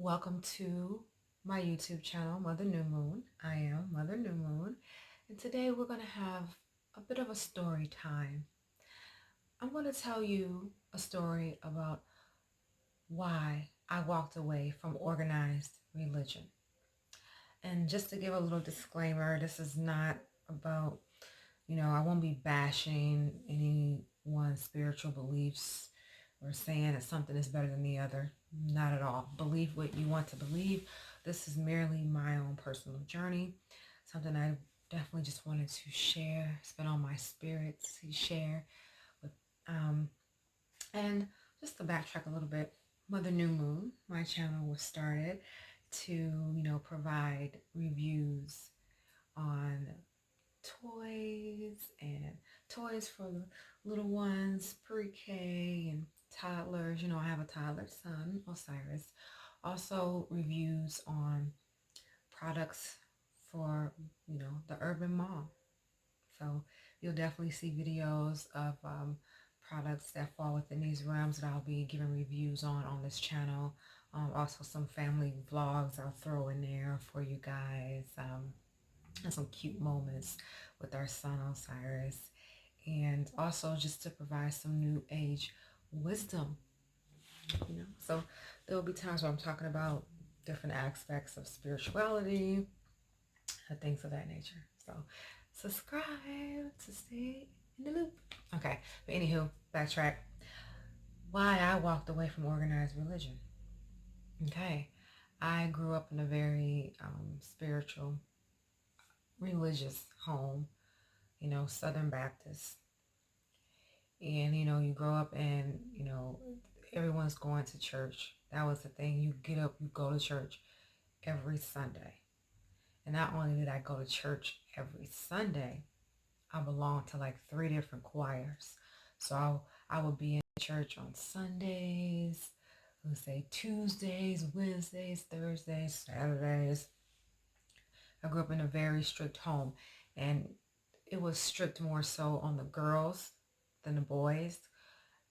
Welcome to my YouTube channel, Mother New Moon. I am Mother New Moon, and today we're going to have a bit of a story time. I'm going to tell you a story about why I walked away from organized religion. And just to give a little disclaimer, this is not about, I won't be bashing anyone's spiritual beliefs or saying that something is better than the other. Not at all. Believe what you want to believe. This is merely my own personal journey. Something I definitely just wanted to share. It's been on my spirit to share with and just to backtrack a little bit, Mother New Moon, my channel was started to, provide reviews on toys for the little ones, pre-K and toddlers. I have a toddler son, Osiris. Also reviews on products for, the urban mom. So you'll definitely see videos of products that fall within these realms that I'll be giving reviews on this channel. Also some family vlogs I'll throw in there for you guys. And some cute moments with our son Osiris, and also just to provide some new age wisdom. So there will be times where I'm talking about different aspects of spirituality and things of that nature. So subscribe to stay in the loop. Okay, but anywho, backtrack. Why I walked away from organized religion. Okay, I grew up in a very spiritual, religious home, Southern Baptist. And, you grow up and, everyone's going to church. That was the thing. You get up, you go to church every Sunday. And not only did I go to church every Sunday, I belonged to like 3 different choirs. So I would be in church on Sundays, let's say Tuesdays, Wednesdays, Thursdays, Saturdays. I grew up in a very strict home, and it was strict more so on the girls than the boys,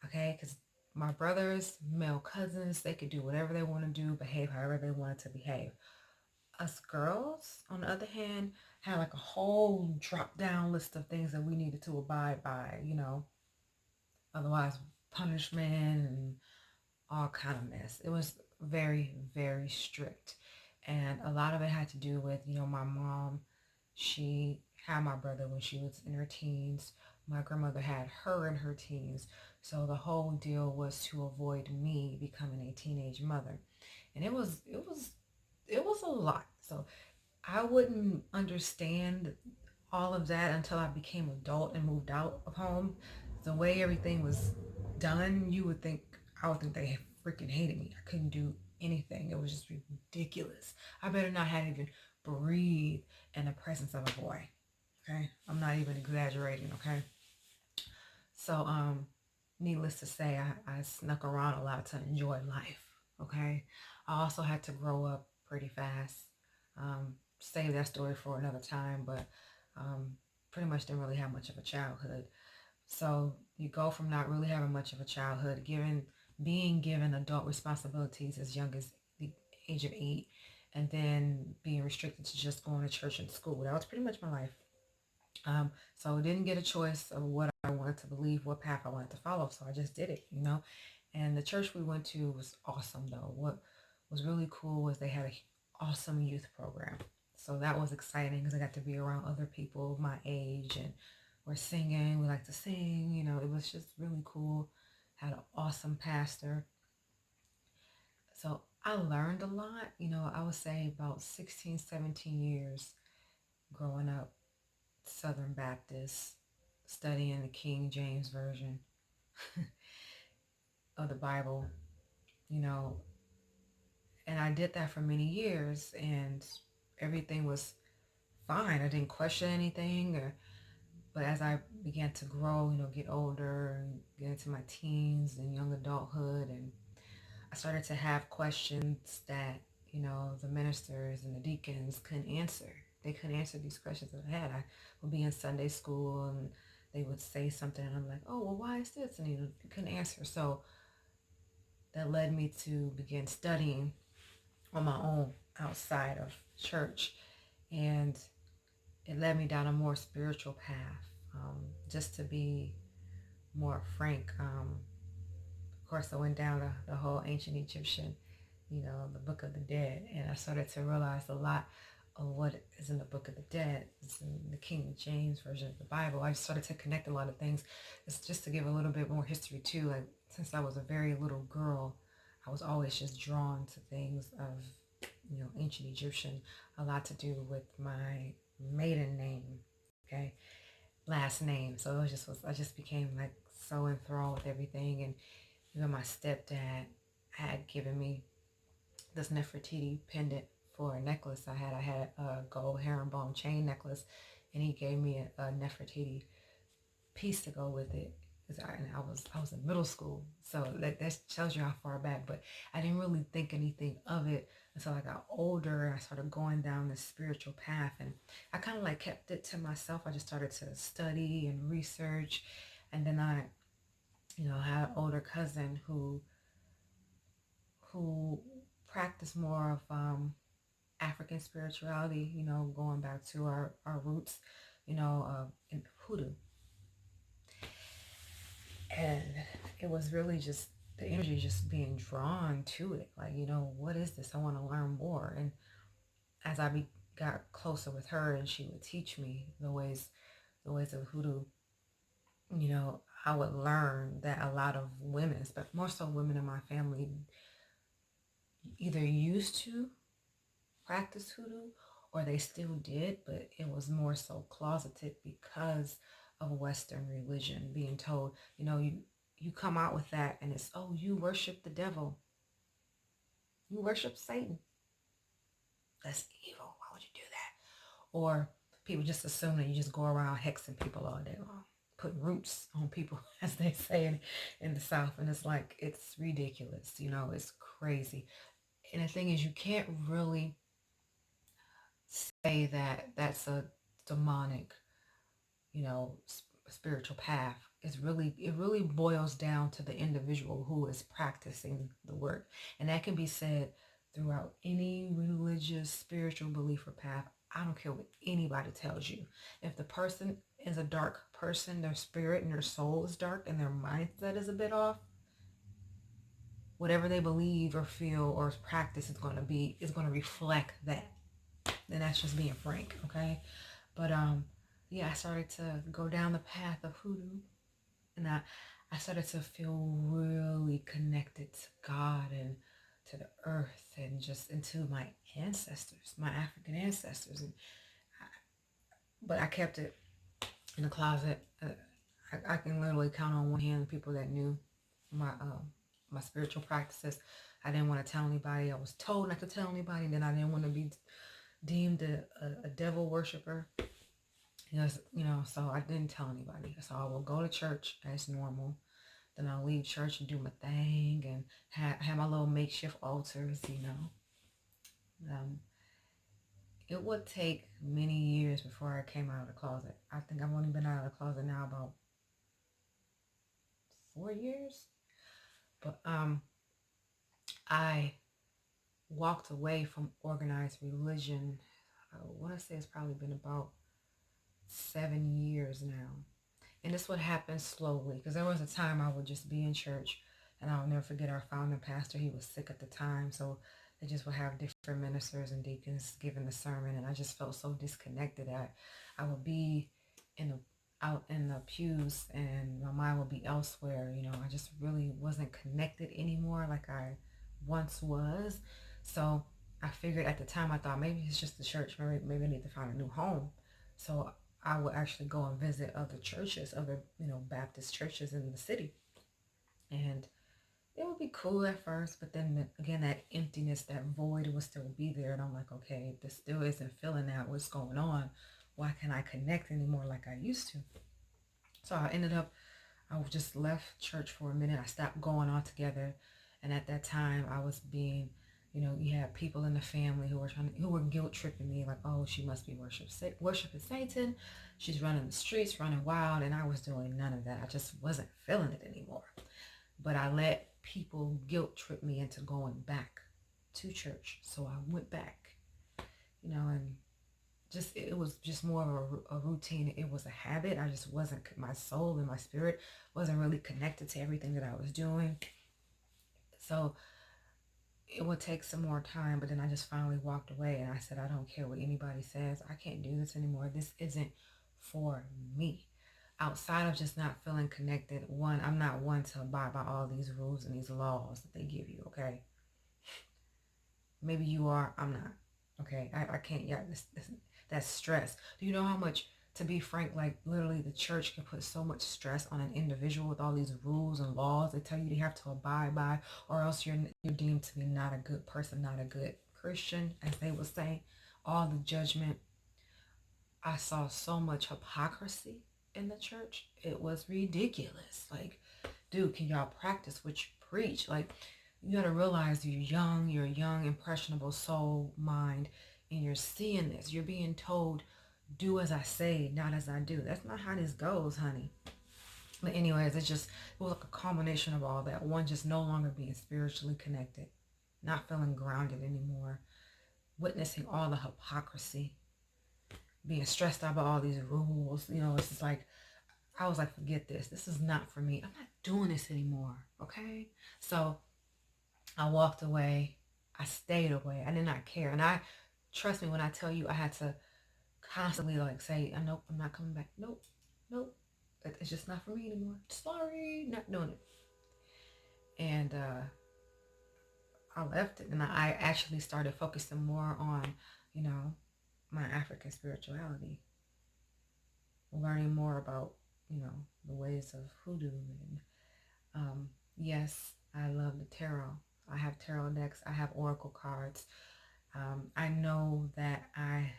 okay? Because my brothers, male cousins, they could do whatever they want to do, behave however they wanted to behave. Us girls, on the other hand, had like a whole drop-down list of things that we needed to abide by, otherwise punishment and all kind of mess. It was very, very strict. And a lot of it had to do with, my mom, she had my brother when she was in her teens. My grandmother had her in her teens. So the whole deal was to avoid me becoming a teenage mother. And it was a lot. So I wouldn't understand all of that until I became adult and moved out of home. The way everything was done, I would think they freaking hated me. I couldn't do anything. It was just ridiculous. I better not have even breathed in the presence of a boy. Okay? I'm not even exaggerating, okay? So, needless to say, I snuck around a lot to enjoy life, okay? I also had to grow up pretty fast. Save that story for another time, but pretty much didn't really have much of a childhood. So you go from not really having much of a childhood, being given adult responsibilities as young as the age of 8, and then being restricted to just going to church and school. That was pretty much my life. So I didn't get a choice of what I wanted to believe, what path I wanted to follow. So I just did it, And the church we went to was awesome, though. What was really cool was they had an awesome youth program. So that was exciting because I got to be around other people my age, and we're singing. We like to sing, It was just really cool. Had an awesome pastor. So I learned a lot, I would say about 16, 17 years growing up Southern Baptist, studying the King James Version of the Bible, you know, and I did that for many years, and everything was fine. I didn't question anything, but as I began to grow, get older and get into my teens and young adulthood, and I started to have questions that, the ministers and the deacons couldn't answer. They couldn't answer these questions that I had. I would be in Sunday school and they would say something and I'm like, oh, well, why is this? And you couldn't answer. So that led me to begin studying on my own outside of church. And it led me down a more spiritual path. Just to be more frank, of course, I went down the whole ancient Egyptian, the Book of the Dead, and I started to realize a lot of what is in the Book of the Dead is in the King James version of the Bible. I started to connect a lot of things. It's just to give a little bit more history too. Like, since I was a very little girl, I was always just drawn to things of, ancient Egyptian. A lot to do with my maiden name, okay, last name. So I just became like so enthralled with everything. And even my stepdad had given me this Nefertiti pendant for a necklace I had. I had a gold herringbone chain necklace, and he gave me a Nefertiti piece to go with it. And I was in middle school, so that tells you how far back. But I didn't really think anything of it until I got older and I started going down this spiritual path. And I kind of like kept it to myself. I just started to study and research, and then I, had an older cousin who practiced more of African spirituality, going back to our roots, in hoodoo. And it was really just the energy just being drawn to it. Like, what is this? I want to learn more. And as I got closer with her and she would teach me the ways of hoodoo, I would learn that a lot of women, but more so women in my family, either used to practice hoodoo or they still did, but it was more so closeted because of Western religion, being told, you come out with that and it's, oh, you worship the devil, you worship Satan, that's evil, why would you do that? Or people just assume that you just go around hexing people all day long, putting roots on people, as they say in the South. And it's like, it's ridiculous, it's crazy. And the thing is, you can't really say that that's a demonic, spiritual path. It really boils down to the individual who is practicing the work. And that can be said throughout any religious, spiritual belief or path. I don't care what anybody tells you. If the person is a dark person, their spirit and their soul is dark and their mindset is a bit off, whatever they believe or feel or practice is going to reflect that. And that's just being frank, okay? But yeah, I started to go down the path of hoodoo, and I started to feel really connected to God and to the earth and just into my ancestors, my African ancestors. But I kept it in the closet. I can literally count on one hand the people that knew my spiritual practices. I didn't want to tell anybody. I was told not to tell anybody. Then I didn't want to be deemed a devil worshiper. So I didn't tell anybody. So I will go to church as normal. Then I'll leave church and do my thing and have my little makeshift altars, It would take many years before I came out of the closet. I think I've only been out of the closet now about 4 years. But I walked away from organized religion. I want to say it's probably been about 7 years now. And this would happen slowly, because there was a time I would just be in church, and I'll never forget our founding pastor. He was sick at the time, so they just would have different ministers and deacons giving the sermon, and I just felt so disconnected. I would be out in the pews, and my mind would be elsewhere. I just really wasn't connected anymore like I once was. So I figured at the time, I thought maybe it's just the church. Maybe I need to find a new home. So I would actually go and visit other churches, other, Baptist churches in the city. And it would be cool at first, but then again, that emptiness, that void would still be there. And I'm like, okay, if this still isn't filling out, what's going on? Why can't I connect anymore like I used to? So I just left church for a minute. I stopped going altogether. And at that time, I was being, you had people in the family who were guilt tripping me, like, oh, she must be worshiping Satan. She's running the streets, running wild. And I was doing none of that. I just wasn't feeling it anymore. But I let people guilt trip me into going back to church. So I went back, and it was just more of a routine. It was a habit. I just wasn't, my soul and my spirit wasn't really connected to everything that I was doing. So it would take some more time, but then I just finally walked away and I said, I don't care what anybody says. I can't do this anymore. This isn't for me. Outside of just not feeling connected, one, I'm not one to abide by all these rules and these laws that they give you, okay? Maybe you are, I'm not, okay? I can't, yeah, that's stress. Do you know how much, to be frank, like literally the church can put so much stress on an individual with all these rules and laws they tell you they have to abide by, or else you're deemed to be not a good person, not a good Christian, as they would say. All the judgment. I saw so much hypocrisy in the church. It was ridiculous. Like, dude, can y'all practice what you preach? Like, you gotta realize you're a young, impressionable soul, mind, and you're seeing this. You're being told, do as I say, not as I do. That's not how this goes, honey. But anyways, it was like a culmination of all that. One, just no longer being spiritually connected, not feeling grounded anymore, witnessing all the hypocrisy, being stressed out by all these rules. It's just like, I was like, forget this. This is not for me. I'm not doing this anymore. Okay. So I walked away. I stayed away. I did not care. And trust me when I tell you, I had to constantly like say, nope, I'm not coming back. Nope. Nope. It's just not for me anymore. Sorry. Not doing it. And I left it. And I actually started focusing more on, my African spirituality. Learning more about, the ways of hoodoo. And yes, I love the tarot. I have tarot decks. I have oracle cards. I know that I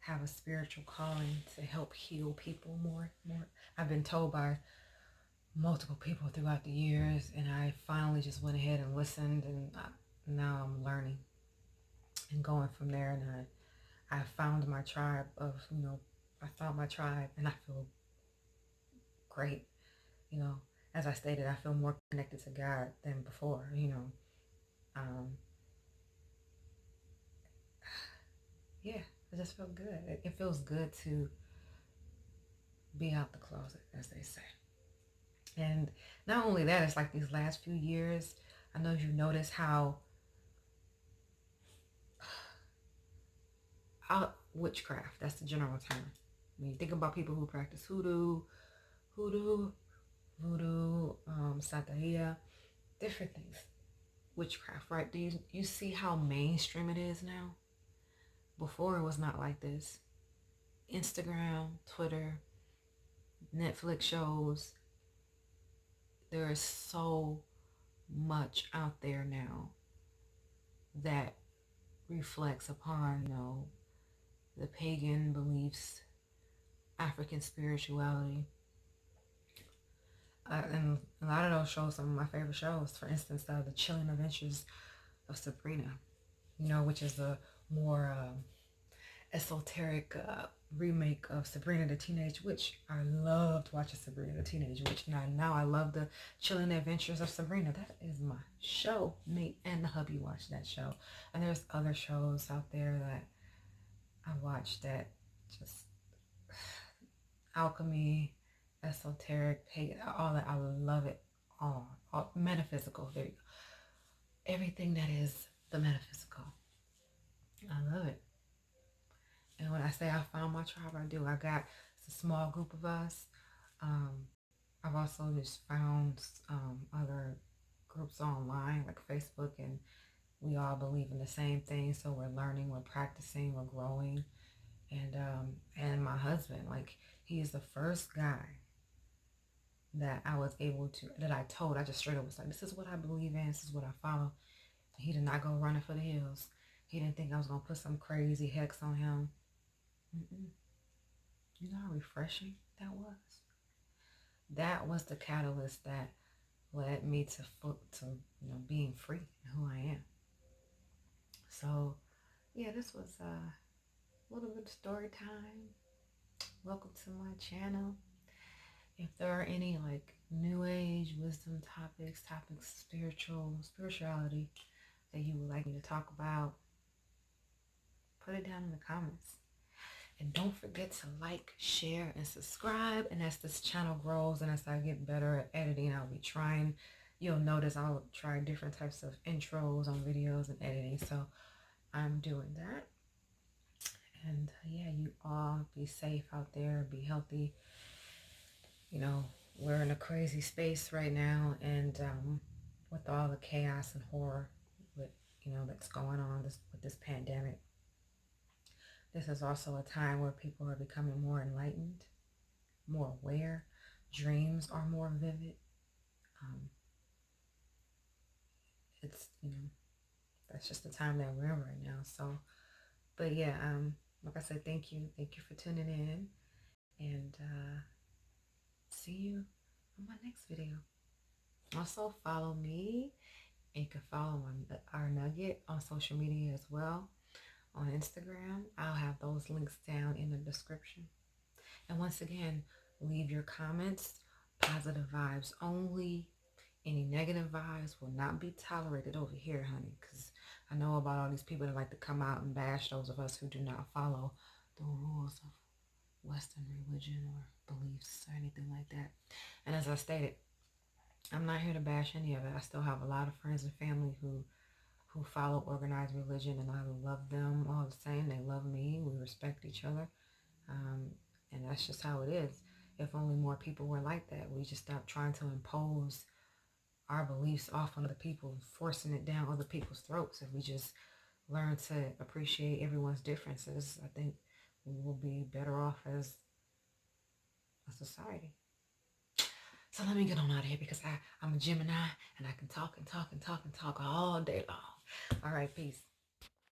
have a spiritual calling to help heal people more. I've been told by multiple people throughout the years, and I finally just went ahead and listened, and now I'm learning and going from there. And I found my tribe I found my tribe, and I feel great. As I stated, I feel more connected to God than before. Yeah, it just felt good. It feels good to be out the closet, as they say. And not only that, it's like these last few years, I know you notice how witchcraft, that's the general term. When you think about people who practice voodoo, Santeria, different things. Witchcraft, right? Do you see how mainstream it is now? Before it was not like this. Instagram, Twitter, Netflix shows. There is so much out there now that reflects upon, the pagan beliefs, African spirituality. And a lot of those shows, some of my favorite shows, for instance, the Chilling Adventures of Sabrina, which is a more esoteric remake of Sabrina the Teenage Witch. I loved watching Sabrina the Teenage Witch. Now I love the Chilling Adventures of Sabrina. That is my show. Me and the hubby watch that show. And there's other shows out there that I watch that just alchemy, esoteric, pagan, all that. I love it all metaphysical. There you go. Everything that is the metaphysical. I love it. And when I say I found my tribe, I do. It's a small group of us. I've also just found other groups online like Facebook, and we all believe in the same thing. So we're learning, we're practicing, we're growing. And my husband, like, he is the first guy that I was able to, that I just straight up was like, this is what I believe in, this is what I follow. He did not go running for the hills. He didn't think I was going to put some crazy hex on him. Mm-mm. You know how refreshing that was? That was the catalyst that led me to being free and who I am. So, yeah, this was a little bit of story time. Welcome to my channel. If there are any like new age wisdom topics, spirituality, that you would like me to talk about, put it down in the comments. And don't forget to like, share, and subscribe. And as this channel grows and as I get better at editing, I'll be trying. You'll notice I'll try different types of intros on videos and editing. So I'm doing that. And yeah, you all be safe out there. Be healthy. You know, we're in a crazy space right now. And with all the chaos and horror with, that's going on with this pandemic. This is also a time where people are becoming more enlightened, more aware. Dreams are more vivid. It's, that's just the time that we're in right now. So, but yeah, like I said, thank you. Thank you for tuning in. And see you on my next video. Also, follow me. And you can follow our Nugget on social media as well. On Instagram, I'll have those links down in the description. And once again, leave your comments, positive vibes only. Any negative vibes will not be tolerated over here, honey, because I know about all these people that like to come out and bash those of us who do not follow the rules of Western religion or beliefs or anything like that. And as I stated, I'm not here to bash any of it. I still have a lot of friends and family who follow organized religion, and I love them all the same. They love me. We respect each other. And that's just how it is. If only more people were like that, we just stop trying to impose our beliefs off on other people, forcing it down other people's throats. If we just learn to appreciate everyone's differences, I think we will be better off as a society. So let me get on out of here because I'm a Gemini and I can talk and talk and talk and talk all day long. All right, peace.